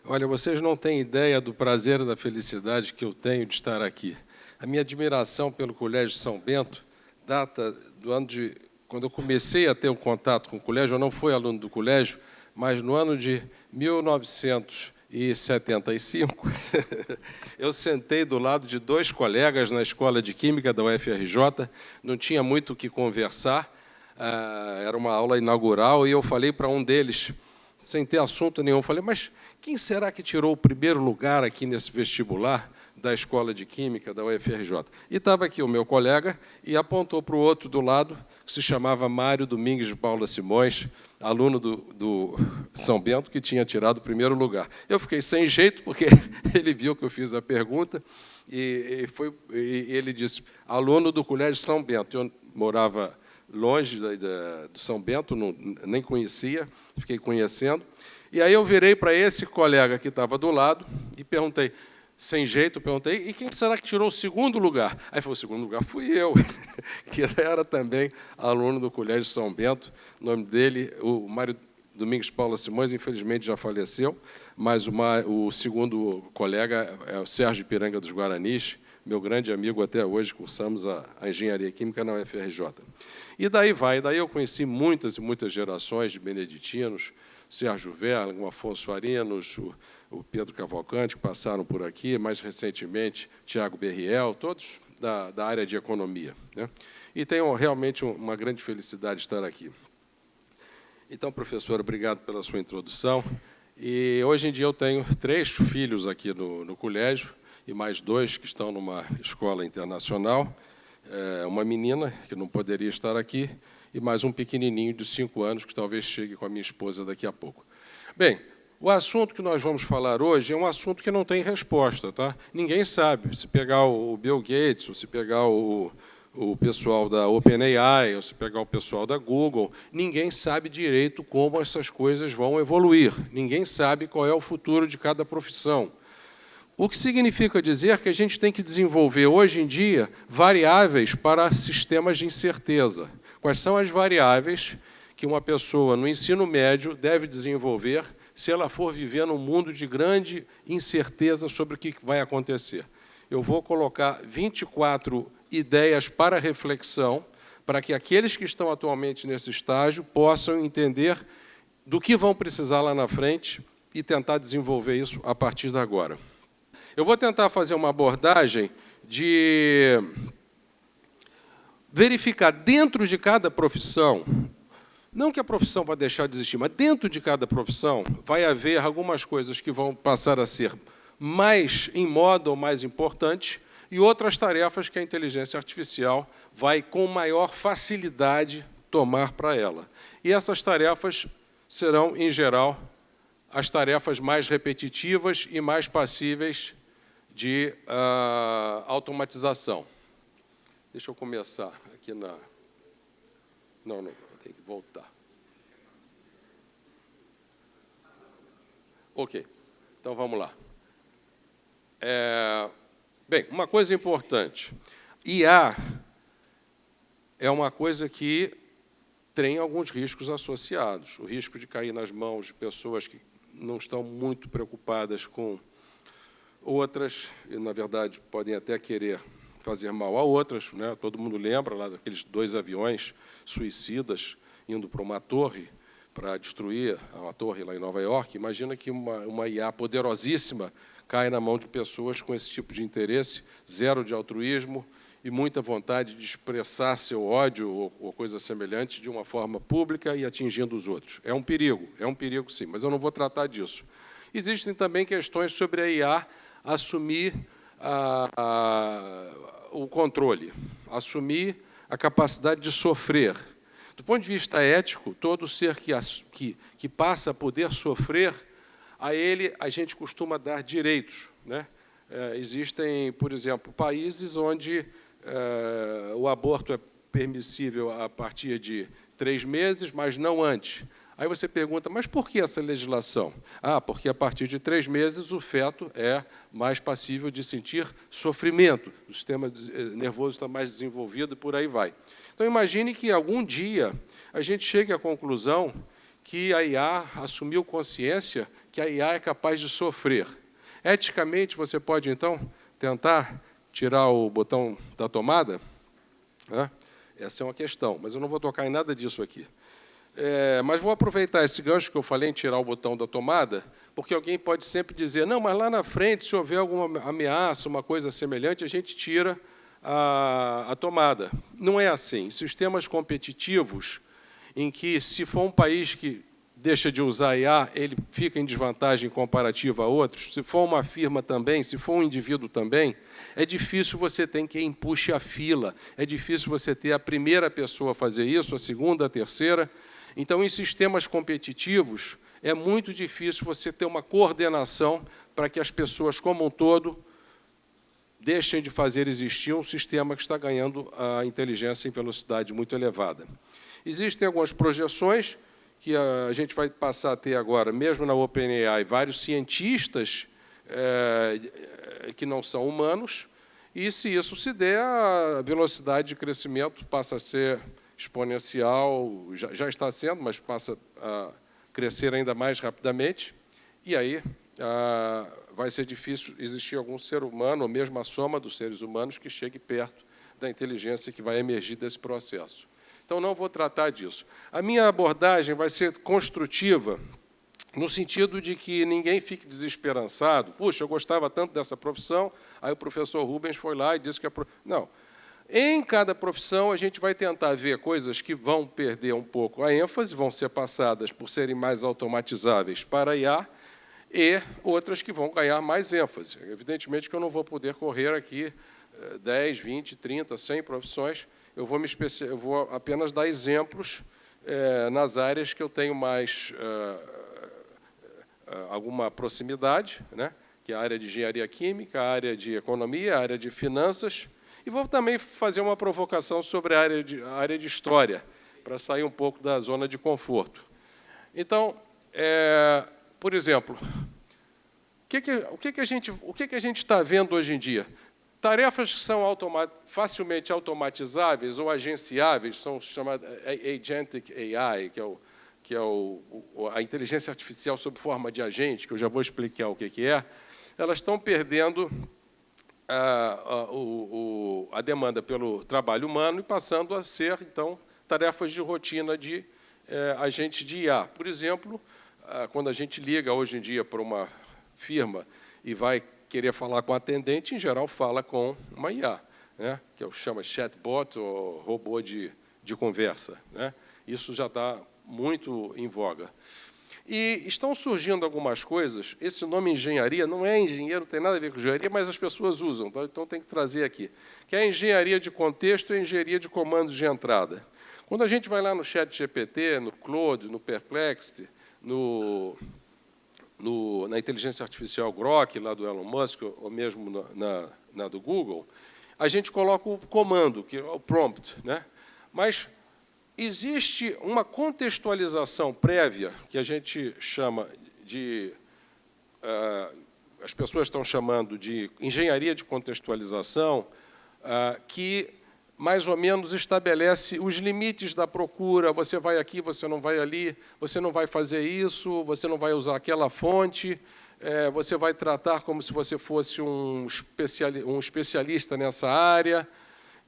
Olha, vocês não têm ideia do prazer e da felicidade que eu tenho de estar aqui. A minha admiração pelo Colégio São Bento data do ano de... Quando eu comecei a ter um contato com o colégio, eu não fui aluno do colégio, mas no ano de 1975, eu sentei do lado de dois colegas na Escola de Química da UFRJ, não tinha muito o que conversar, era uma aula inaugural, e eu falei para um deles, sem ter assunto nenhum, falei, mas quem será que tirou o primeiro lugar aqui nesse vestibular da Escola de Química da UFRJ? E estava aqui o meu colega e apontou para o outro do lado, que se chamava Mário Domingues de Paula Simões, aluno do São Bento, que tinha tirado o primeiro lugar. Eu fiquei sem jeito, porque ele viu que eu fiz a pergunta, e ele disse, aluno do Colégio São Bento. Eu morava longe do São Bento, nem conhecia, fiquei conhecendo. E aí eu virei para esse colega que estava do lado e perguntei, sem jeito, perguntei, e quem será que tirou o segundo lugar? Aí falou, o segundo lugar fui eu, que era também aluno do Colégio São Bento. O nome dele, o Mário Domingues Paula Simões, infelizmente já faleceu, mas o segundo colega é o Sérgio Piranga dos Guaranis, meu grande amigo até hoje, cursamos a Engenharia Química na UFRJ. E daí daí eu conheci muitas e muitas gerações de beneditinos, Sérgio Verla, o Afonso Arinos, o Pedro Cavalcante, que passaram por aqui, mais recentemente, Tiago Berriel, todos da área de economia, né? E tenho realmente uma grande felicidade de estar aqui. Então, professor, obrigado pela sua introdução. E hoje em dia eu tenho 3 filhos aqui no colégio, e mais 2 que estão numa escola internacional, uma menina, que não poderia estar aqui, e mais um pequenininho de 5 anos, que talvez chegue com a minha esposa daqui a pouco. Bem, o assunto que nós vamos falar hoje é um assunto que não tem resposta, tá? Ninguém sabe. Se pegar o Bill Gates, ou se pegar o pessoal da OpenAI, ou se pegar o pessoal da Google, ninguém sabe direito como essas coisas vão evoluir. Ninguém sabe qual é o futuro de cada profissão. O que significa dizer que a gente tem que desenvolver, hoje em dia, variáveis para sistemas de incerteza. Quais são as variáveis que uma pessoa no ensino médio deve desenvolver se ela for viver num mundo de grande incerteza sobre o que vai acontecer? Eu vou colocar 24 ideias para reflexão, para que aqueles que estão atualmente nesse estágio possam entender do que vão precisar lá na frente e tentar desenvolver isso a partir de agora. Eu vou tentar fazer uma abordagem de verificar dentro de cada profissão, não que a profissão vai deixar de existir, mas dentro de cada profissão vai haver algumas coisas que vão passar a ser mais em moda ou mais importantes e outras tarefas que a inteligência artificial vai, com maior facilidade, tomar para ela. E essas tarefas serão, em geral, as tarefas mais repetitivas e mais passíveis de automatização. Deixa eu começar aqui na... Não, tem que voltar. Ok, então vamos lá. Bem, uma coisa importante. IA é uma coisa que tem alguns riscos associados. O risco de cair nas mãos de pessoas que não estão muito preocupadas com outras, e, na verdade, podem até querer fazer mal a outras, né? Todo mundo lembra lá daqueles 2 aviões suicidas indo para uma torre para destruir uma torre lá em Nova York. Imagina que uma IA poderosíssima cai na mão de pessoas com esse tipo de interesse, zero de altruísmo e muita vontade de expressar seu ódio ou coisa semelhante de uma forma pública e atingindo os outros. É um perigo sim, mas eu não vou tratar disso. Existem também questões sobre a IA assumir o controle, assumir a capacidade de sofrer. Do ponto de vista ético, todo ser que passa a poder sofrer, a ele a gente costuma dar direitos, né? Existem, por exemplo, países onde o aborto é permissível a partir de 3 meses, mas não antes. Aí você pergunta, mas por que essa legislação? Porque a partir de 3 meses o feto é mais passível de sentir sofrimento, o sistema nervoso está mais desenvolvido e por aí vai. Então, imagine que algum dia a gente chegue à conclusão que a IA assumiu consciência que a IA é capaz de sofrer. Eticamente, você pode, então, tentar tirar o botão da tomada? Essa é uma questão, mas eu não vou tocar em nada disso aqui. Mas vou aproveitar esse gancho que eu falei em tirar o botão da tomada, porque alguém pode sempre dizer, não, mas lá na frente, se houver alguma ameaça, uma coisa semelhante, a gente tira a tomada. Não é assim. Sistemas competitivos, em que, se for um país que deixa de usar a IA, ele fica em desvantagem comparativa a outros. Se for uma firma também, se for um indivíduo também, é difícil você ter quem puxe a fila, é difícil você ter a primeira pessoa a fazer isso, a segunda, a terceira. Então, em sistemas competitivos, é muito difícil você ter uma coordenação para que as pessoas, como um todo, deixem de fazer existir um sistema que está ganhando a inteligência em velocidade muito elevada. Existem algumas projeções que a gente vai passar a ter agora, mesmo na OpenAI, vários cientistas que não são humanos, e, se isso se der, a velocidade de crescimento passa a ser exponencial, já está sendo, mas passa a crescer ainda mais rapidamente, e aí vai ser difícil existir algum ser humano, ou mesmo a soma dos seres humanos, que chegue perto da inteligência que vai emergir desse processo. Então, não vou tratar disso. A minha abordagem vai ser construtiva, no sentido de que ninguém fique desesperançado. Puxa, eu gostava tanto dessa profissão, aí o professor Rubens foi lá e disse que... Não. Em cada profissão, a gente vai tentar ver coisas que vão perder um pouco a ênfase, vão ser passadas por serem mais automatizáveis para a IA, e outras que vão ganhar mais ênfase. Evidentemente que eu não vou poder correr aqui 10, 20, 30, 100 profissões. Eu vou apenas dar exemplos nas áreas que eu tenho mais alguma proximidade, né? Que é a área de engenharia química, a área de economia, a área de finanças, e vou também fazer uma provocação sobre a área de história, para sair um pouco da zona de conforto. Então, por exemplo, o que a gente está vendo hoje em dia? Tarefas que são facilmente automatizáveis ou agenciáveis, são chamadas Agentic AI, que é a inteligência artificial sob forma de agente, que eu já vou explicar o que é, elas estão perdendo a demanda pelo trabalho humano e passando a ser, então, tarefas de rotina de agentes de IA. Por exemplo, quando a gente liga hoje em dia para uma firma e vai querer falar com a atendente, em geral, fala com uma IA, né? Que eu chamo de chatbot, ou robô de conversa, né? Isso já está muito em voga. E estão surgindo algumas coisas, esse nome engenharia não é engenheiro, não tem nada a ver com engenharia, mas as pessoas usam, então tem que trazer aqui, que é a engenharia de contexto e a engenharia de comandos de entrada. Quando a gente vai lá no ChatGPT, no Claude, no Perplexity, na inteligência artificial Grok, lá do Elon Musk, ou mesmo na do Google, a gente coloca o comando, que é o prompt, né? Mas existe uma contextualização prévia, que a gente chama de... as pessoas estão chamando de engenharia de contextualização, que mais ou menos estabelece os limites da procura. Você vai aqui, você não vai ali, você não vai fazer isso, você não vai usar aquela fonte, você vai tratar como se você fosse um especialista nessa área.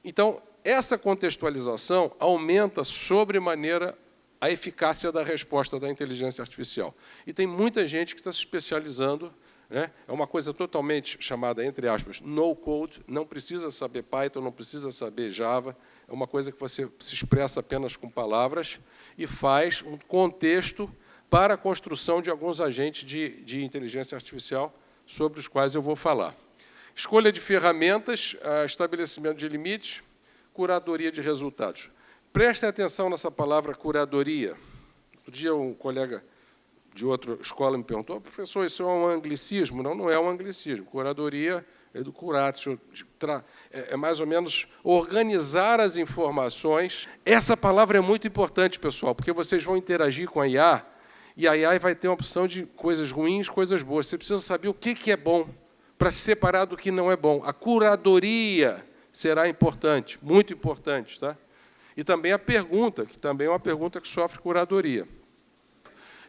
Então, essa contextualização aumenta sobremaneira a eficácia da resposta da inteligência artificial. E tem muita gente que está se especializando, né? É uma coisa totalmente chamada, entre aspas, no-code, não precisa saber Python, não precisa saber Java, é uma coisa que você se expressa apenas com palavras e faz um contexto para a construção de alguns agentes de inteligência artificial sobre os quais eu vou falar. Escolha de ferramentas, estabelecimento de limites, curadoria de resultados. Prestem atenção nessa palavra curadoria. Outro dia um colega de outra escola me perguntou, professor, isso é um anglicismo? Não, não é um anglicismo. Curadoria é do curatio, é mais ou menos organizar as informações. Essa palavra é muito importante, pessoal, porque vocês vão interagir com a IA, e a IA vai ter uma opção de coisas ruins, coisas boas. Você precisa saber o que é bom, para separar do que não é bom. A curadoria será importante, muito importante, tá? E também a pergunta, que também é uma pergunta que sofre curadoria.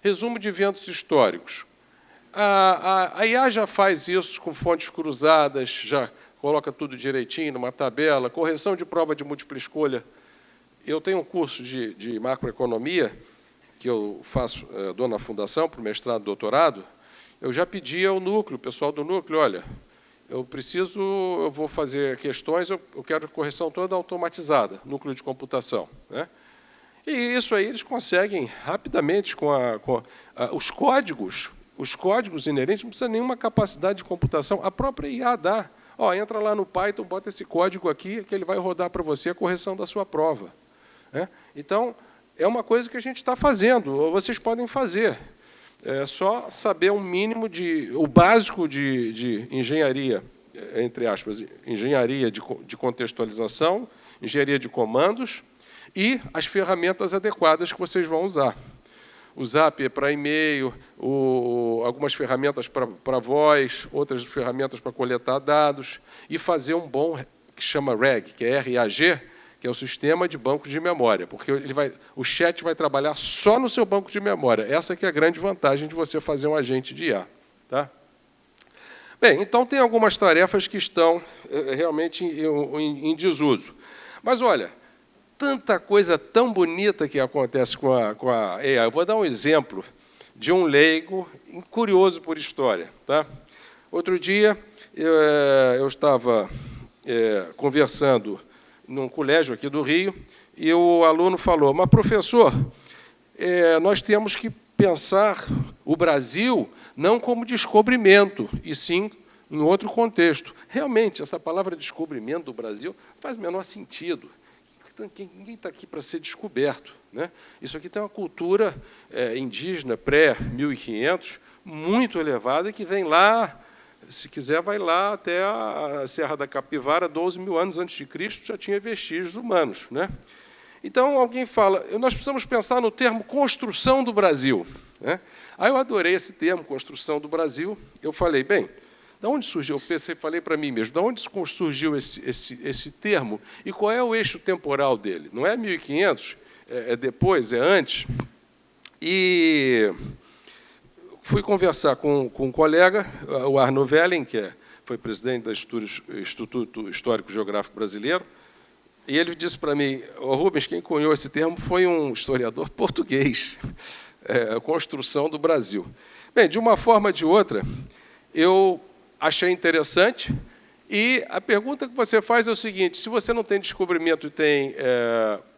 Resumo de eventos históricos. A IA já faz isso com fontes cruzadas, já coloca tudo direitinho numa tabela, correção de prova de múltipla escolha. Eu tenho um curso de macroeconomia, que eu faço, dou na fundação, para o mestrado e doutorado. Eu já pedi ao núcleo, o pessoal do núcleo, olha, eu vou fazer questões, eu quero correção toda automatizada, núcleo de computação, né? E isso aí eles conseguem rapidamente com os códigos inerentes, não precisa nenhuma capacidade de computação, a própria IA dá. Ó, entra lá no Python, bota esse código aqui, que ele vai rodar para você a correção da sua prova, né? Então, é uma coisa que a gente está fazendo, ou vocês podem fazer. É só saber um mínimo o básico de engenharia, entre aspas, engenharia de contextualização, engenharia de comandos e as ferramentas adequadas que vocês vão usar. O Zap é para e-mail, algumas ferramentas para voz, outras ferramentas para coletar dados e fazer um bom, que chama RAG, que é R-A-G, que é o sistema de banco de memória, porque o chat vai trabalhar só no seu banco de memória. Essa que é a grande vantagem de você fazer um agente de IA. Tá? Bem, então tem algumas tarefas que estão realmente em desuso. Mas, olha, tanta coisa tão bonita que acontece com a AI. Eu vou dar um exemplo de um leigo curioso por história. Tá? Outro dia, eu estava conversando num colégio aqui do Rio, e o aluno falou, mas, professor, nós temos que pensar o Brasil não como descobrimento, e sim em outro contexto. Realmente, essa palavra descobrimento do Brasil faz o menor sentido. Ninguém está aqui para ser descoberto, né? Isso aqui tem uma cultura indígena pré-1500 muito elevada, que vem lá, se quiser, vai lá até a Serra da Capivara, 12.000 anos antes de Cristo, já tinha vestígios humanos, né? Então, alguém fala, nós precisamos pensar no termo construção do Brasil, né? Aí eu adorei esse termo, construção do Brasil. Eu falei, bem, de onde surgiu? Eu pensei, falei para mim mesmo, de onde surgiu esse termo e qual é o eixo temporal dele? Não é 1500, é depois, é antes? E fui conversar com um colega, o Arno Velling, que foi presidente do Instituto Histórico Geográfico Brasileiro, e ele disse para mim, Rubens, quem cunhou esse termo foi um historiador português, a construção do Brasil. Bem, de uma forma ou de outra, eu achei interessante, e a pergunta que você faz é o seguinte, se você não tem descobrimento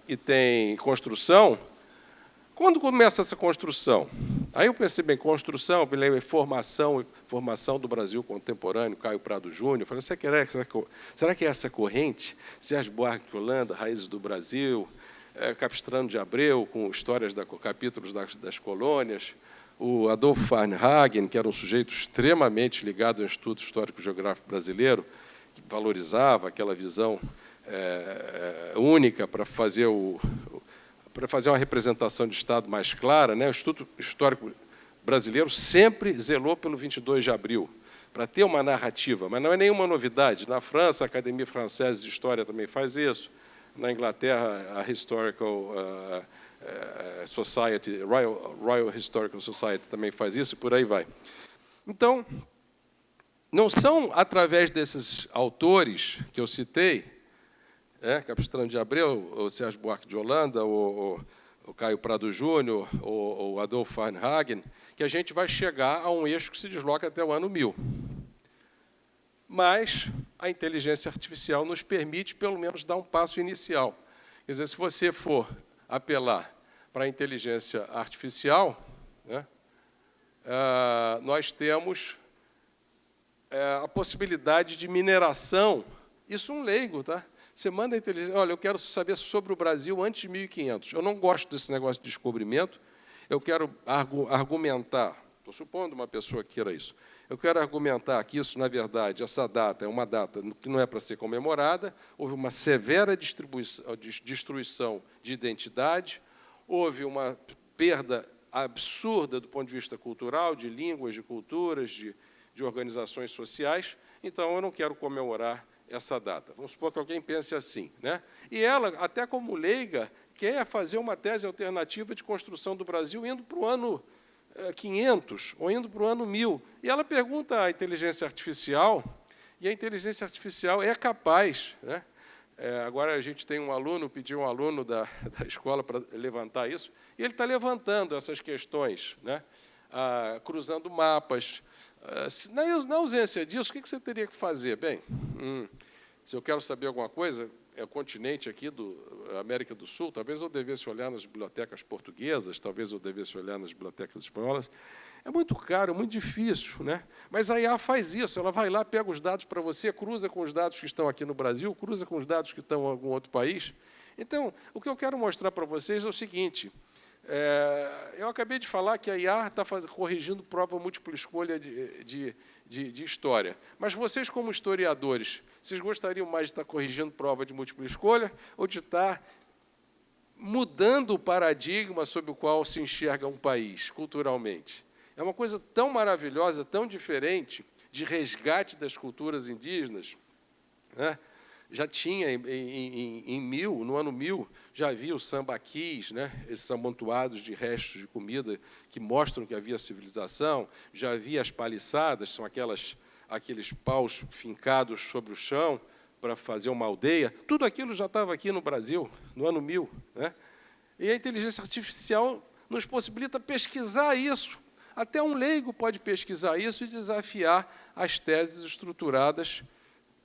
e tem construção, quando começa essa construção? Aí eu pensei, bem, construção, me lembro, formação do Brasil contemporâneo, Caio Prado Júnior. Falei, será que é essa corrente? Sérgio Buarque de Holanda, Raízes do Brasil, Capistrano de Abreu, com histórias, capítulos das colônias, o Adolfo Varnhagen, que era um sujeito extremamente ligado ao Instituto Histórico Geográfico Brasileiro, que valorizava aquela visão única para fazer uma representação de Estado mais clara, né? O Instituto Histórico Brasileiro sempre zelou pelo 22 de abril, para ter uma narrativa, mas não é nenhuma novidade. Na França, a Académie Française de História também faz isso. Na Inglaterra, a Historical Society, Royal Historical Society também faz isso, e por aí vai. Então, não são através desses autores que eu citei, Capistrano de Abreu, o Sérgio Buarque de Holanda, o Caio Prado Júnior, o Adolfo Varnhagen, que a gente vai chegar a um eixo que se desloca até o ano 1000. Mas a inteligência artificial nos permite, pelo menos, dar um passo inicial. Quer dizer, se você for apelar para a inteligência artificial, né, nós temos a possibilidade de mineração. Isso um leigo, tá? Você manda a inteligência, olha, eu quero saber sobre o Brasil antes de 1500. Eu não gosto desse negócio de descobrimento, eu quero argumentar, estou supondo uma pessoa que queira isso, eu quero argumentar que isso, na verdade, essa data é uma data que não é para ser comemorada, houve uma severa destruição de identidade, houve uma perda absurda do ponto de vista cultural, de línguas, de culturas, de organizações sociais, então eu não quero comemorar essa data. Vamos supor que alguém pense assim, né? E ela, até como leiga, quer fazer uma tese alternativa de construção do Brasil indo para o ano 500 ou indo para o ano 1000. E ela pergunta à inteligência artificial, e a inteligência artificial é capaz, né? Agora a gente tem um aluno, pediu um aluno da escola para levantar isso, e ele está levantando essas questões, né? Cruzando mapas. Na ausência disso, o que você teria que fazer? Bem, se eu quero saber alguma coisa, é o continente aqui da América do Sul, talvez eu devesse olhar nas bibliotecas portuguesas, talvez eu devesse olhar nas bibliotecas espanholas. É muito caro, muito difícil, né? Mas a IA faz isso, ela vai lá, pega os dados para você, cruza com os dados que estão aqui no Brasil, cruza com os dados que estão em algum outro país. Então, o que eu quero mostrar para vocês é o seguinte, eu acabei de falar que a IA está corrigindo prova múltipla escolha de história. Mas vocês, como historiadores, vocês gostariam mais de estar corrigindo prova de múltipla escolha ou de estar mudando o paradigma sob o qual se enxerga um país, culturalmente? É uma coisa tão maravilhosa, tão diferente, de resgate das culturas indígenas, né? Já tinha, no ano 1000, já havia os sambaquis, né? Esses amontoados de restos de comida que mostram que havia civilização, já havia as paliçadas, são aqueles paus fincados sobre o chão para fazer uma aldeia. Tudo aquilo já estava aqui no Brasil, no ano 1000, né? E a inteligência artificial nos possibilita pesquisar isso. Até um leigo pode pesquisar isso e desafiar as teses estruturadas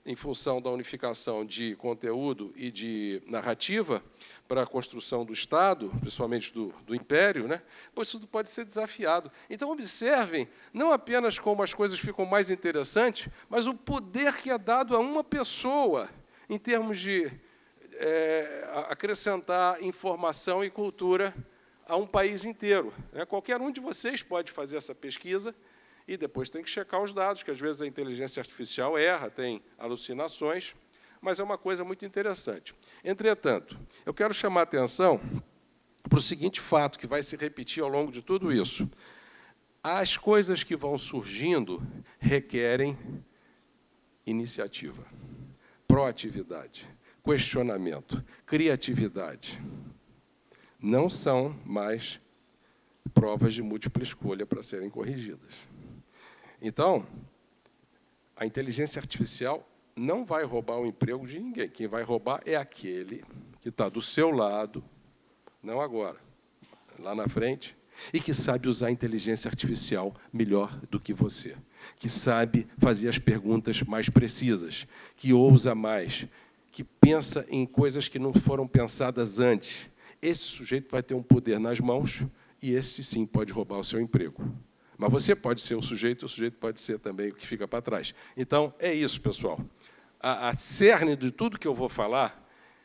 em função da unificação de conteúdo e de narrativa para a construção do Estado, principalmente do Império, né? Pois tudo pode ser desafiado. Então, observem, não apenas como as coisas ficam mais interessantes, mas o poder que é dado a uma pessoa em termos de acrescentar informação e cultura a um país inteiro, né? Qualquer um de vocês pode fazer essa pesquisa e depois tem que checar os dados, que às vezes a inteligência artificial erra, tem alucinações, mas é uma coisa muito interessante. Entretanto, eu quero chamar a atenção para o seguinte fato, que vai se repetir ao longo de tudo isso. As coisas que vão surgindo requerem iniciativa, proatividade, questionamento, criatividade. Não são mais provas de múltipla escolha para serem corrigidas. Então, a inteligência artificial não vai roubar o emprego de ninguém. Quem vai roubar é aquele que está do seu lado, não agora, lá na frente, e que sabe usar a inteligência artificial melhor do que você, que sabe fazer as perguntas mais precisas, que ousa mais, que pensa em coisas que não foram pensadas antes. Esse sujeito vai ter um poder nas mãos e esse, sim, pode roubar o seu emprego. Mas você pode ser o sujeito pode ser também o que fica para trás. Então, é isso, pessoal. A cerne de tudo que eu vou falar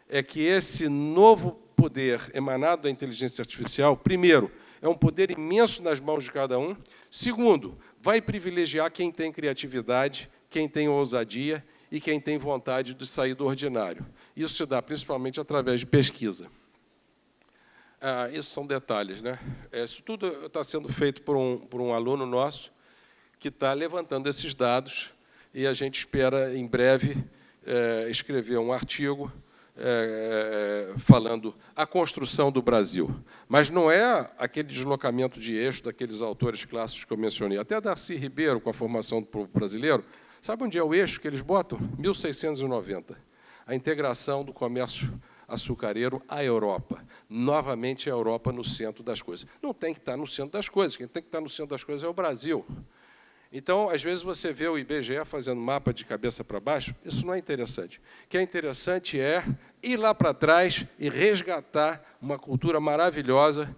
é que esse novo poder emanado da inteligência artificial, primeiro, é um poder imenso nas mãos de cada um. Segundo, vai privilegiar quem tem criatividade, quem tem ousadia e quem tem vontade de sair do ordinário. Isso se dá principalmente através de pesquisa. Isso são detalhes, né? Isso tudo está sendo feito por um aluno nosso que está levantando esses dados e a gente espera, em breve, escrever um artigo falando a construção do Brasil. Mas não é aquele deslocamento de eixo daqueles autores clássicos que eu mencionei. Até Darcy Ribeiro, com a formação do povo brasileiro, sabe onde é o eixo que eles botam? 1690. A integração do comércio açucareiro à Europa. Novamente, a Europa no centro das coisas. Não tem que estar no centro das coisas. Quem tem que estar no centro das coisas é o Brasil. Então, às vezes, você vê o IBGE fazendo mapa de cabeça para baixo. Isso não é interessante. O que é interessante é ir lá para trás e resgatar uma cultura maravilhosa,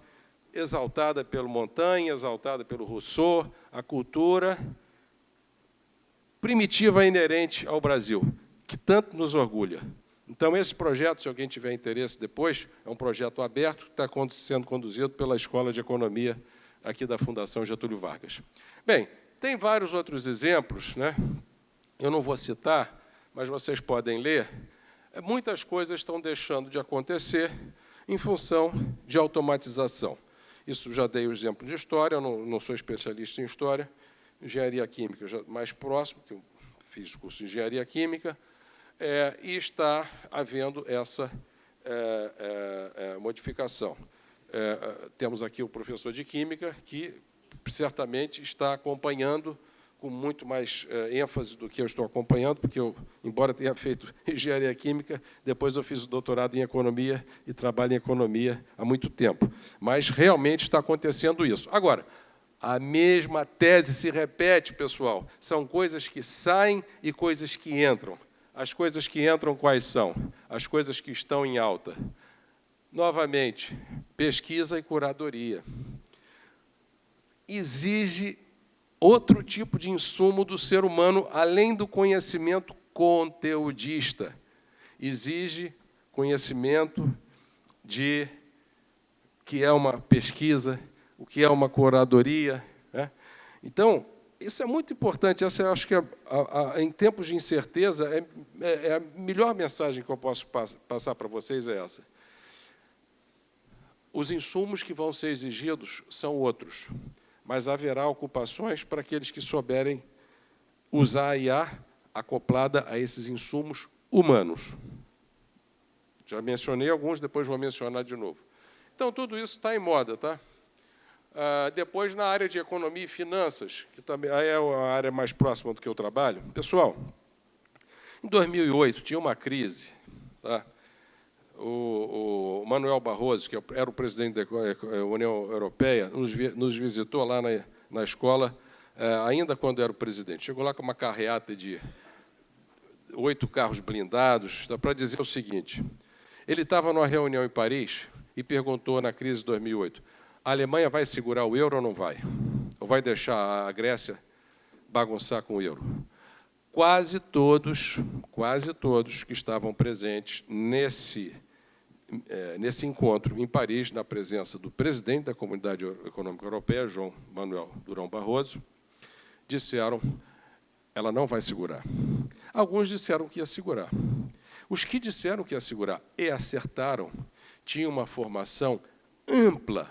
exaltada pelo Montaigne, exaltada pelo Rousseau, a cultura primitiva inerente ao Brasil, que tanto nos orgulha. Então, esse projeto, se alguém tiver interesse depois, é um projeto aberto que está sendo conduzido pela Escola de Economia aqui da Fundação Getúlio Vargas. Bem, tem vários outros exemplos, né? Eu não vou citar, mas vocês podem ler. Muitas coisas estão deixando de acontecer em função de automatização. Isso já dei o exemplo de história, eu não sou especialista em história. Engenharia química, já mais próximo, que eu fiz o curso de engenharia química, e está havendo essa modificação. Temos aqui o professor de Química, que certamente está acompanhando com muito mais ênfase do que eu estou acompanhando, porque eu, embora tenha feito engenharia química, depois eu fiz o doutorado em economia e trabalho em economia há muito tempo. Mas realmente está acontecendo isso. Agora, a mesma tese se repete, pessoal. São coisas que saem e coisas que entram. As coisas que entram quais são? As coisas que estão em alta. Novamente, pesquisa e curadoria. Exige outro tipo de insumo do ser humano, além do conhecimento conteudista. Exige conhecimento de o que é uma pesquisa, o que é uma curadoria, né? Então, isso é muito importante. Essa, eu acho que, em tempos de incerteza, é a melhor mensagem que eu posso passar para vocês é essa. Os insumos que vão ser exigidos são outros, mas haverá ocupações para aqueles que souberem usar a IA acoplada a esses insumos humanos. Já mencionei alguns, depois vou mencionar de novo. Então, tudo isso está em moda, tá? Depois, na área de economia e finanças, que também é a área mais próxima do que eu trabalho. Pessoal, em 2008, tinha uma crise, tá? O Manuel Barroso, que era o presidente da União Europeia, nos visitou lá na escola, ainda quando era o presidente. Chegou lá com uma carreata de 8 carros blindados, para dizer o seguinte: ele estava numa reunião em Paris e perguntou, na crise de 2008, a Alemanha vai segurar o euro ou não vai? Ou vai deixar a Grécia bagunçar com o euro? Quase todos que estavam presentes nesse encontro em Paris, na presença do presidente da Comunidade Econômica Europeia, João Manuel Durão Barroso, disseram: ela não vai segurar. Alguns disseram que ia segurar. Os que disseram que ia segurar e acertaram tinham uma formação ampla.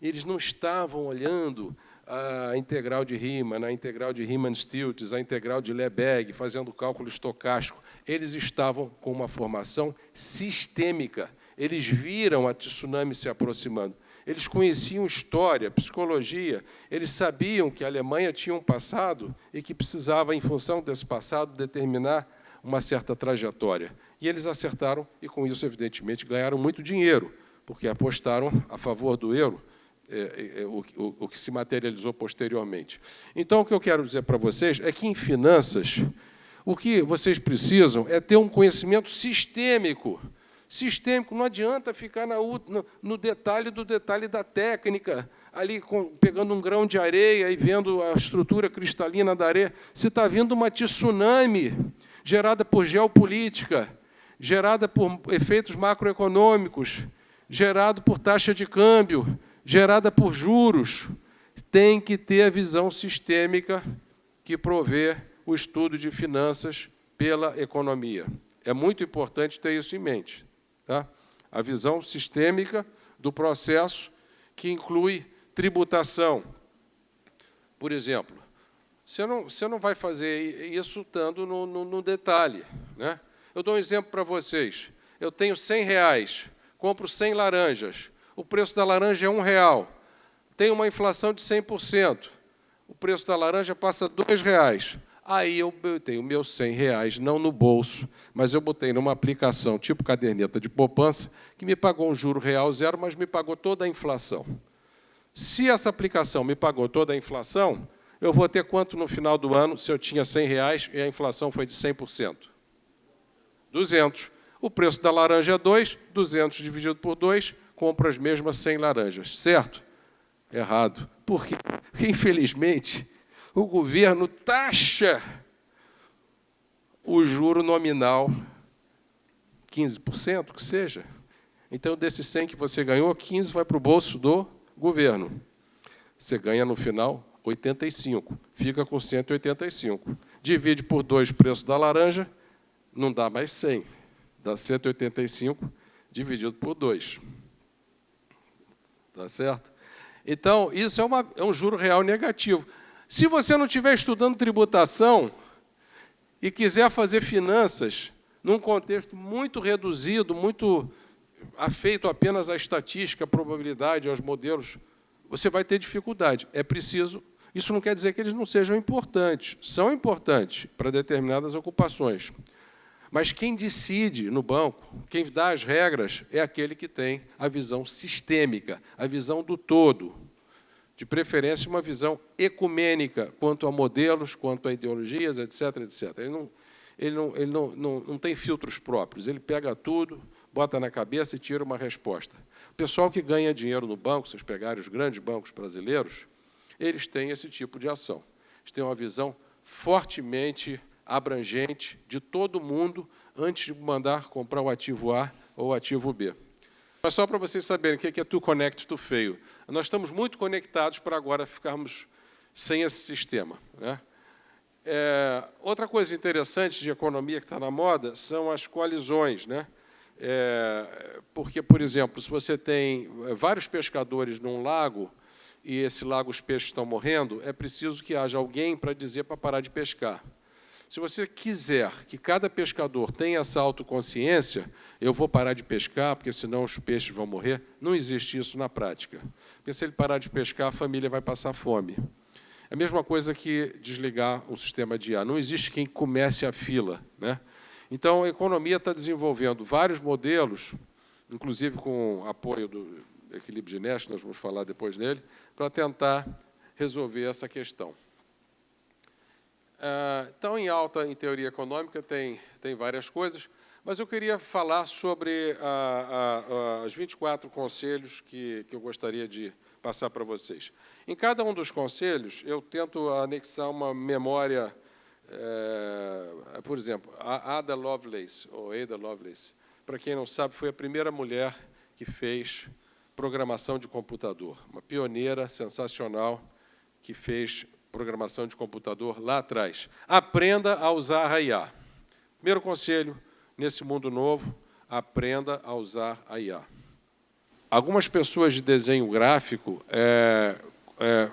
Eles não estavam olhando a integral de Riemann, a integral de Riemann-Stieltjes, a integral de Lebesgue, fazendo cálculo estocástico. Eles estavam com uma formação sistêmica. Eles viram a tsunami se aproximando. Eles conheciam história, psicologia. Eles sabiam que a Alemanha tinha um passado e que precisava, em função desse passado, determinar uma certa trajetória. E eles acertaram e, com isso, evidentemente, ganharam muito dinheiro, porque apostaram a favor do euro, o que se materializou posteriormente. Então, o que eu quero dizer para vocês é que, em finanças, o que vocês precisam é ter um conhecimento sistêmico. Sistêmico, não adianta ficar no detalhe do detalhe da técnica, ali pegando um grão de areia e vendo a estrutura cristalina da areia. Se está vindo uma tsunami gerada por geopolítica, gerada por efeitos macroeconômicos, gerado por taxa de câmbio, gerada por juros, tem que ter a visão sistêmica que provê o estudo de finanças pela economia. É muito importante ter isso em mente, tá? A visão sistêmica do processo, que inclui tributação. Por exemplo, você não vai fazer isso estando no detalhe, né? Eu dou um exemplo para vocês. Eu tenho R$100, compro 100 laranjas. O preço da laranja é R$1. Tem uma inflação de 100%. O preço da laranja passa a R$2. Aí eu tenho meus R$100, não no bolso, mas eu botei numa aplicação tipo caderneta de poupança, que me pagou um juro real zero, mas me pagou toda a inflação. Se essa aplicação me pagou toda a inflação, eu vou ter quanto no final do ano, se eu tinha R$100 e a inflação foi de 100%? 200. O preço da laranja é 2, 200 dividido por 2, compro as mesmas 100 laranjas, certo? Errado. Por quê? Porque, infelizmente, o governo taxa o juro nominal 15%, que seja. Então, desses 100 que você ganhou, 15 vai para o bolso do governo. Você ganha, no final, 85. Fica com 185. Divide por 2 o preço da laranja, não dá mais 100. Dá 185 dividido por 2. Tá certo? Então, isso é um juro real negativo. Se você não estiver estudando tributação e quiser fazer finanças num contexto muito reduzido, muito afeito apenas à estatística, à probabilidade, aos modelos você vai ter dificuldade. É preciso... Isso não quer dizer que eles não sejam importantes. São importantes para determinadas ocupações. Mas quem decide no banco, quem dá as regras, é aquele que tem a visão sistêmica, a visão do todo. De preferência, uma visão ecumênica quanto a modelos, quanto a ideologias, etc. etc. Ele não tem filtros próprios. Ele pega tudo, bota na cabeça e tira uma resposta. O pessoal que ganha dinheiro no banco, se vocês pegarem os grandes bancos brasileiros, eles têm esse tipo de ação. Eles têm uma visão fortemente abrangente de todo mundo antes de mandar comprar o ativo A ou o ativo B. Mas só para vocês saberem o que é to connect to fail. Nós estamos muito conectados para agora ficarmos sem esse sistema, né? Outra coisa interessante de economia que está na moda são as coalizões, né? Porque, por exemplo, se você tem vários pescadores num lago e esse lago os peixes estão morrendo, é preciso que haja alguém para dizer para parar de pescar. Se você quiser que cada pescador tenha essa autoconsciência, eu vou parar de pescar, porque senão os peixes vão morrer, não existe isso na prática. Porque se ele parar de pescar, a família vai passar fome. É a mesma coisa que desligar um sistema de ar. Não existe quem comece a fila, né? Então, a economia está desenvolvendo vários modelos, inclusive com apoio do equilíbrio ginético, nós vamos falar depois nele, para tentar resolver essa questão. Então, em alta em teoria econômica, tem várias coisas, mas eu queria falar sobre os 24 conselhos que eu gostaria de passar para vocês. Em cada um dos conselhos, eu tento anexar uma memória, por exemplo, a Ada Lovelace, ou Ada Lovelace, para quem não sabe, foi a primeira mulher que fez programação de computador, uma pioneira sensacional que fez programação de computador lá atrás. Aprenda a usar a IA. Primeiro conselho, nesse mundo novo, aprenda a usar a IA. Algumas pessoas de desenho gráfico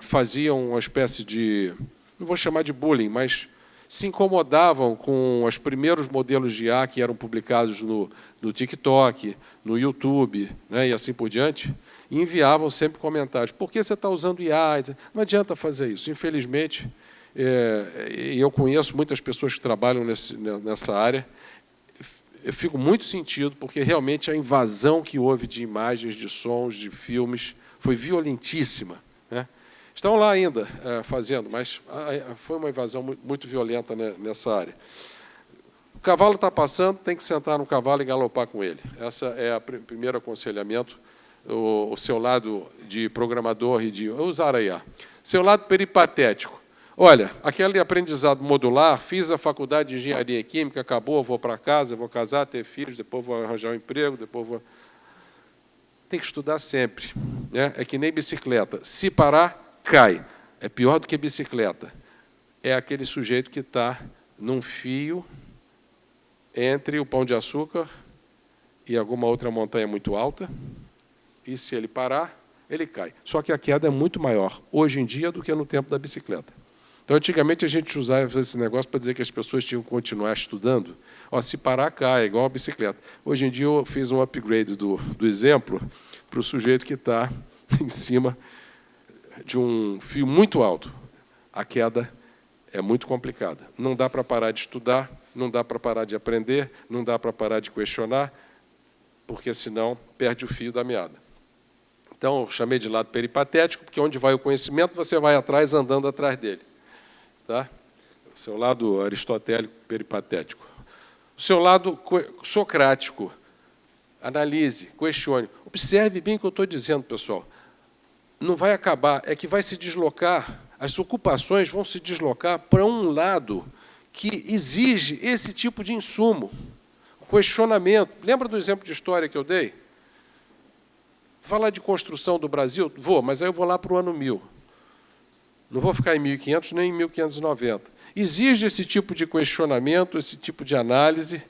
faziam uma espécie de, não vou chamar de bullying, mas se incomodavam com os primeiros modelos de IA que eram publicados no TikTok, no YouTube, né, e assim por diante, e enviavam sempre comentários. Por que você está usando IA? Não adianta fazer isso. Infelizmente, eu conheço muitas pessoas que trabalham nessa área, eu fico muito sentido, porque realmente a invasão que houve de imagens, de sons, de filmes, foi violentíssima, né? Estão lá ainda fazendo, mas foi uma invasão muito violenta, né, nessa área. O cavalo está passando, tem que sentar no cavalo e galopar com ele. Esse é o primeiro aconselhamento. O seu lado de programador e de usar a IA. Seu lado peripatético. Olha, aquele aprendizado modular, fiz a faculdade de engenharia química, acabou, vou para casa, vou casar, ter filhos, depois vou arranjar um emprego, depois vou... Tem que estudar sempre, né? É que nem bicicleta. Se parar, cai. É pior do que bicicleta. É aquele sujeito que está num fio entre o Pão de Açúcar e alguma outra montanha muito alta, e se ele parar, ele cai. Só que a queda é muito maior, hoje em dia, do que no tempo da bicicleta. Então, antigamente, a gente usava esse negócio para dizer que as pessoas tinham que continuar estudando. Se parar, cai, igual a bicicleta. Hoje em dia, eu fiz um upgrade do exemplo para o sujeito que está em cima de um fio muito alto. A queda é muito complicada. Não dá para parar de estudar, não dá para parar de aprender, não dá para parar de questionar, porque, senão, perde o fio da meada. Então, eu chamei de lado peripatético, porque onde vai o conhecimento, você vai atrás, andando atrás dele. Tá? O seu lado aristotélico peripatético. O seu lado socrático. Analise, questione. Observe bem o que eu estou dizendo, pessoal. Não vai acabar, é que vai se deslocar, as ocupações vão se deslocar para um lado que exige esse tipo de insumo. Questionamento. Lembra do exemplo de história que eu dei? Falar de construção do Brasil? Vou, mas aí eu vou lá para o ano 1000. Não vou ficar em 1500 nem em 1590. Exige esse tipo de questionamento, esse tipo de análise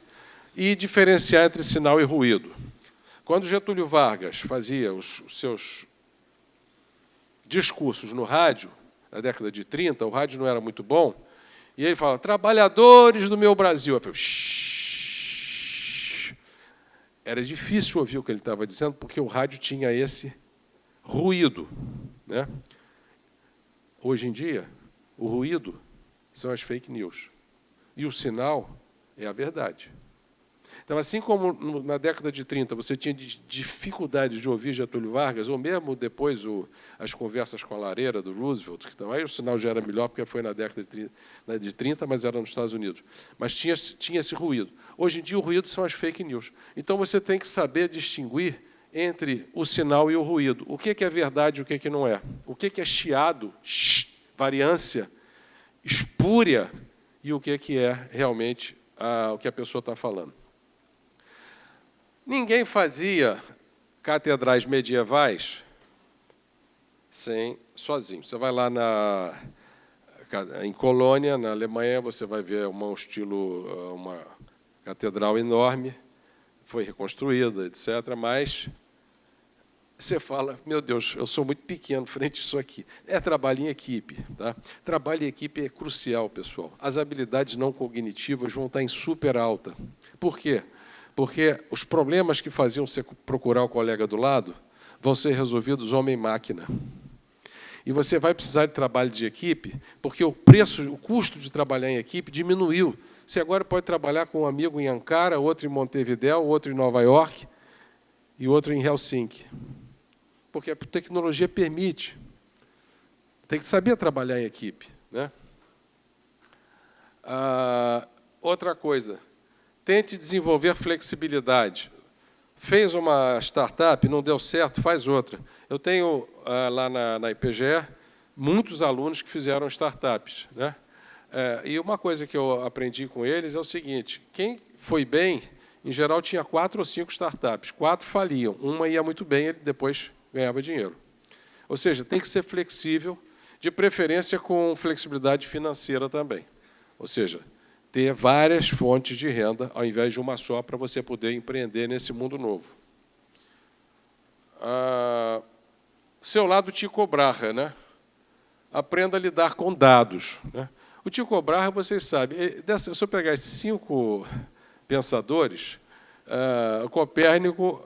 e diferenciar entre sinal e ruído. Quando Getúlio Vargas fazia os seus discursos no rádio, na década de 30, o rádio não era muito bom, e ele falava, trabalhadores do meu Brasil. Eu falei, era difícil ouvir o que ele estava dizendo, porque o rádio tinha esse ruído. né? Hoje em dia, o ruído são as fake news. E o sinal é a verdade. Então, assim como na década de 30 você tinha dificuldade de ouvir Getúlio Vargas, ou mesmo depois as conversas com a lareira do Roosevelt, que também o sinal já era melhor, porque foi na década de 30, mas era nos Estados Unidos. Mas tinha esse ruído. Hoje em dia, o ruído são as fake news. Então, você tem que saber distinguir entre o sinal e o ruído. O que é verdade e o que não é. O que é chiado, variância, espúria, e o que é realmente o que a pessoa está falando. Ninguém fazia catedrais medievais sozinho. Você vai lá em Colônia, na Alemanha, você vai ver uma catedral enorme, foi reconstruída, etc. Mas você fala, meu Deus, eu sou muito pequeno frente a isso aqui. É trabalho em equipe. Tá? Trabalho em equipe é crucial, pessoal. As habilidades não cognitivas vão estar em super alta. Por quê? Porque os problemas que faziam você procurar o colega do lado vão ser resolvidos homem-máquina. E você vai precisar de trabalho de equipe, porque o custo de trabalhar em equipe diminuiu. Você agora pode trabalhar com um amigo em Ankara, outro em Montevidéu, outro em Nova York e outro em Helsinki. Porque a tecnologia permite. Tem que saber trabalhar em equipe, né? Outra coisa, tente desenvolver flexibilidade. Fez uma startup, não deu certo, faz outra. Eu tenho, lá na IPGE, muitos alunos que fizeram startups, né? E uma coisa que eu aprendi com eles é o seguinte, quem foi bem, em geral, tinha 4 ou 5 startups. 4 faliam, uma ia muito bem, ele depois ganhava dinheiro. Ou seja, tem que ser flexível, de preferência com flexibilidade financeira também. Ou seja, ter várias fontes de renda, ao invés de uma só, para você poder empreender nesse mundo novo. Seu lado Tycho Brahe, né? Aprenda a lidar com dados, né? O Tycho Brahe, vocês sabem, se eu pegar esses 5 pensadores, o Copérnico,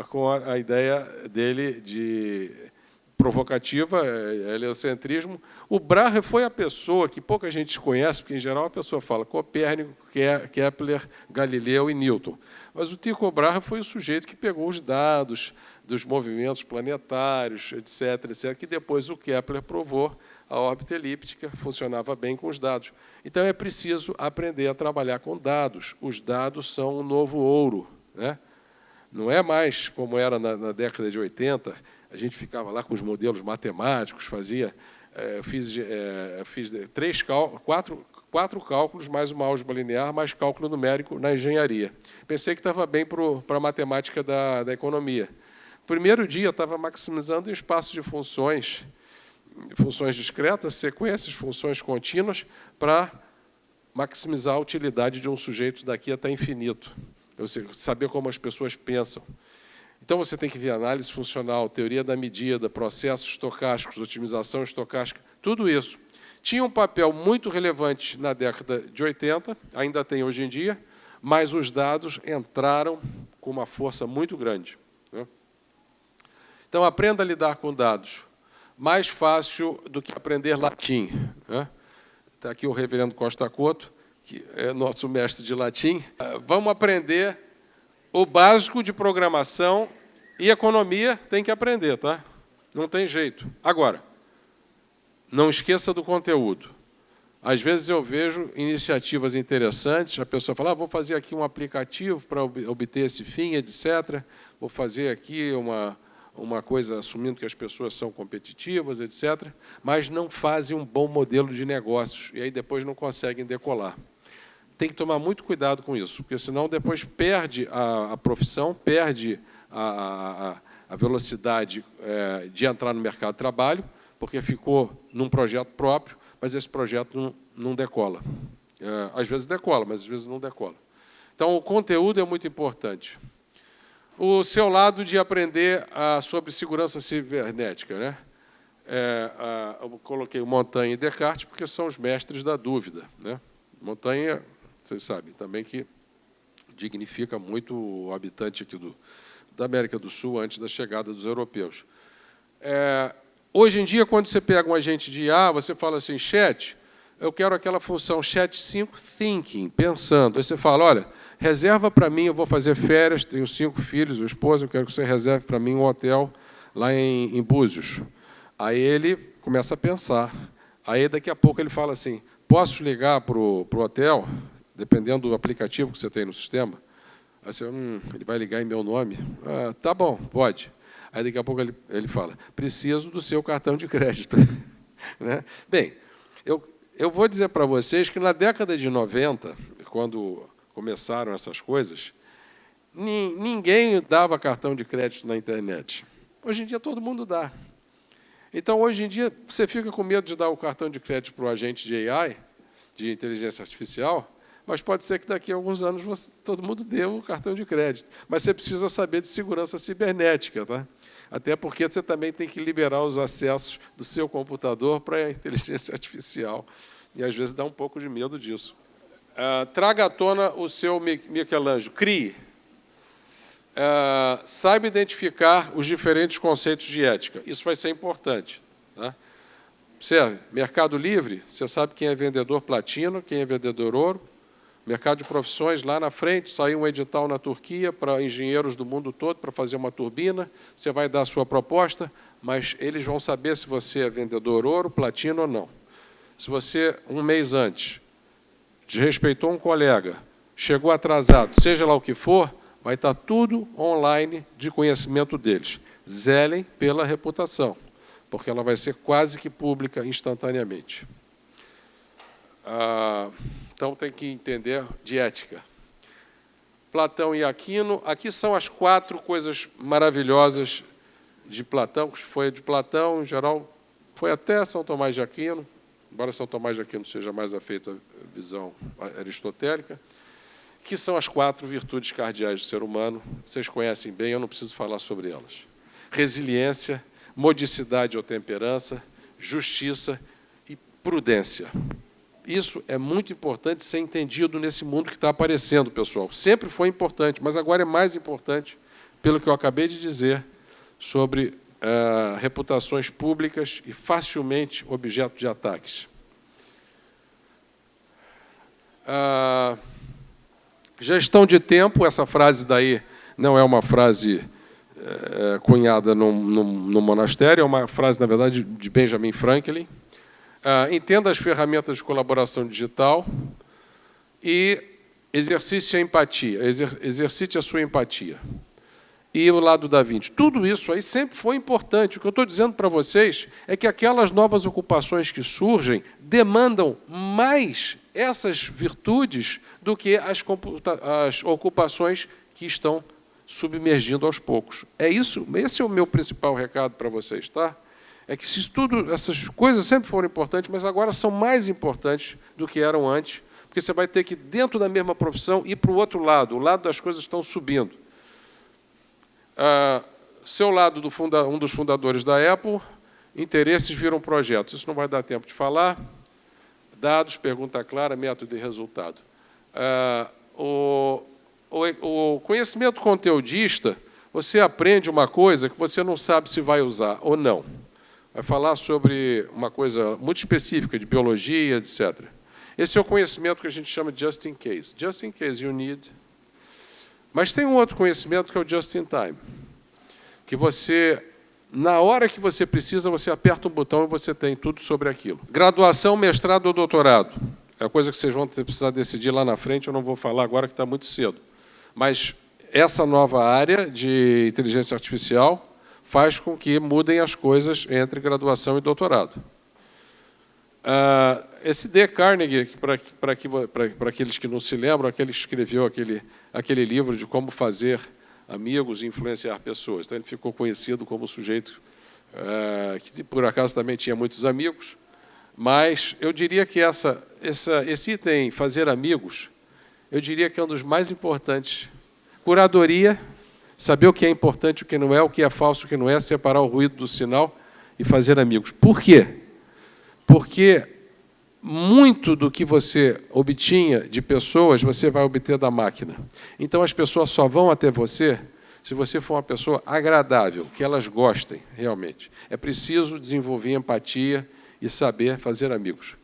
com a ideia dele de provocativa, heliocentrismo. O Brahe foi a pessoa que pouca gente conhece, porque, em geral, a pessoa fala Copérnico, Kepler, Galileu e Newton. Mas o Tycho Brahe foi o sujeito que pegou os dados dos movimentos planetários, etc., que depois o Kepler provou a órbita elíptica funcionava bem com os dados. Então, é preciso aprender a trabalhar com dados. Os dados são um novo ouro, né? Não é mais como era na década de 80, a gente ficava lá com os modelos matemáticos, fiz 4 cálculos, mais uma álgebra linear, mais cálculo numérico na engenharia. Pensei que estava bem para a matemática da economia. No primeiro dia, eu estava maximizando o espaço de funções discretas, sequências, funções contínuas, para maximizar a utilidade de um sujeito daqui até infinito. Saber como as pessoas pensam. Então, você tem que ver análise funcional, teoria da medida, processos estocásticos, otimização estocástica, tudo isso. Tinha um papel muito relevante na década de 80, ainda tem hoje em dia, mas os dados entraram com uma força muito grande, né? Então, aprenda a lidar com dados. Mais fácil do que aprender latim, né? Está aqui o reverendo Costa Couto, que é nosso mestre de latim. Vamos aprender o básico de programação e economia, tem que aprender, tá? Não tem jeito. Agora, não esqueça do conteúdo. Às vezes eu vejo iniciativas interessantes, a pessoa fala, vou fazer aqui um aplicativo para obter esse fim, etc. Vou fazer aqui uma coisa assumindo que as pessoas são competitivas, etc., mas não fazem um bom modelo de negócios, e aí depois não conseguem decolar. Tem que tomar muito cuidado com isso, porque senão depois perde a profissão, perde a velocidade de entrar no mercado de trabalho, porque ficou num projeto próprio, mas esse projeto não decola. Às vezes decola, mas às vezes não decola. Então, o conteúdo é muito importante. O seu lado de aprender sobre segurança cibernética, né? Eu coloquei o Montaigne e Descartes, porque são os mestres da dúvida, né? Montaigne, vocês sabem também que dignifica muito o habitante aqui da América do Sul antes da chegada dos europeus. Hoje em dia, quando você pega um agente de IA, você fala assim, chat, eu quero aquela função chat 5 thinking, pensando. Aí você fala, olha, reserva para mim, eu vou fazer férias, tenho 5 filhos, o esposo, eu quero que você reserve para mim um hotel lá em Búzios. Aí ele começa a pensar. Aí, daqui a pouco, ele fala assim, posso ligar para o hotel, dependendo do aplicativo que você tem no sistema? Aí você, ele vai ligar em meu nome? Ah, tá bom, pode. Aí, daqui a pouco, ele fala, preciso do seu cartão de crédito. Né? Bem, eu vou dizer para vocês que, na década de 90, quando começaram essas coisas, ninguém dava cartão de crédito na internet. Hoje em dia, todo mundo dá. Então, hoje em dia, você fica com medo de dar o cartão de crédito para o agente de AI, de inteligência artificial, mas pode ser que daqui a alguns anos todo mundo dê o cartão de crédito. Mas você precisa saber de segurança cibernética, tá? Até porque você também tem que liberar os acessos do seu computador para a inteligência artificial. E, às vezes, dá um pouco de medo disso. Traga à tona o seu Michelangelo. Crie. Saiba identificar os diferentes conceitos de ética. Isso vai ser importante. Tá? Observe, Mercado Livre, você sabe quem é vendedor platino, quem é vendedor ouro. Mercado de profissões, lá na frente, saiu um edital na Turquia para engenheiros do mundo todo para fazer uma turbina. Você vai dar a sua proposta, mas eles vão saber se você é vendedor ouro, platino ou não. Se você, um mês antes, desrespeitou um colega, chegou atrasado, seja lá o que for, vai estar tudo online de conhecimento deles. Zelem pela reputação, porque ela vai ser quase que pública instantaneamente. Então, tem que entender de ética. Platão e Aquino. Aqui são as 4 coisas maravilhosas de Platão, que foi de Platão, em geral, foi até São Tomás de Aquino, embora São Tomás de Aquino seja mais afeito à visão aristotélica, que são as 4 virtudes cardeais do ser humano. Vocês conhecem bem, eu não preciso falar sobre elas. Resiliência, modicidade ou temperança, justiça e prudência. Isso é muito importante ser entendido nesse mundo que está aparecendo, pessoal. Sempre foi importante, mas agora é mais importante, pelo que eu acabei de dizer, sobre reputações públicas e facilmente objeto de ataques. Gestão de tempo, essa frase daí não é uma frase cunhada no monastério, é uma frase, na verdade, de Benjamin Franklin. Entenda as ferramentas de colaboração digital e exercite a empatia, exercite a sua empatia. E o lado da Vinci. Tudo isso aí sempre foi importante. O que eu estou dizendo para vocês é que aquelas novas ocupações que surgem demandam mais essas virtudes do que as ocupações que estão submergindo aos poucos. Esse é o meu principal recado para vocês, tá? É que essas coisas sempre foram importantes, mas agora são mais importantes do que eram antes, porque você vai ter que, dentro da mesma profissão, ir para o outro lado. O lado das coisas estão subindo. Seu lado, um dos fundadores da Apple, interesses viram projetos. Isso não vai dar tempo de falar. Dados, pergunta clara, método e resultado. O conhecimento conteudista, você aprende uma coisa que você não sabe se vai usar ou não. Vai falar sobre uma coisa muito específica, de biologia, etc. Esse é o conhecimento que a gente chama de just in case. Just in case you need. Mas tem um outro conhecimento que é o just in time. Que você, na hora que você precisa, você aperta um botão e você tem tudo sobre aquilo. Graduação, mestrado ou doutorado. É a coisa que vocês vão precisar decidir lá na frente, eu não vou falar agora que está muito cedo. Mas essa nova área de inteligência artificial faz com que mudem as coisas entre graduação e doutorado. Esse D. Carnegie, para aqueles que não se lembram, aquele que escreveu aquele livro de como fazer amigos e influenciar pessoas. Então, ele ficou conhecido como sujeito que, por acaso, também tinha muitos amigos, mas eu diria que esse item, fazer amigos, eu diria que é um dos mais importantes. Curadoria, saber o que é importante, o que não é, o que é falso, o que não é, separar o ruído do sinal e fazer amigos. Por quê? Porque muito do que você obtinha de pessoas, você vai obter da máquina. Então, as pessoas só vão até você se você for uma pessoa agradável, que elas gostem realmente. É preciso desenvolver empatia e saber fazer amigos.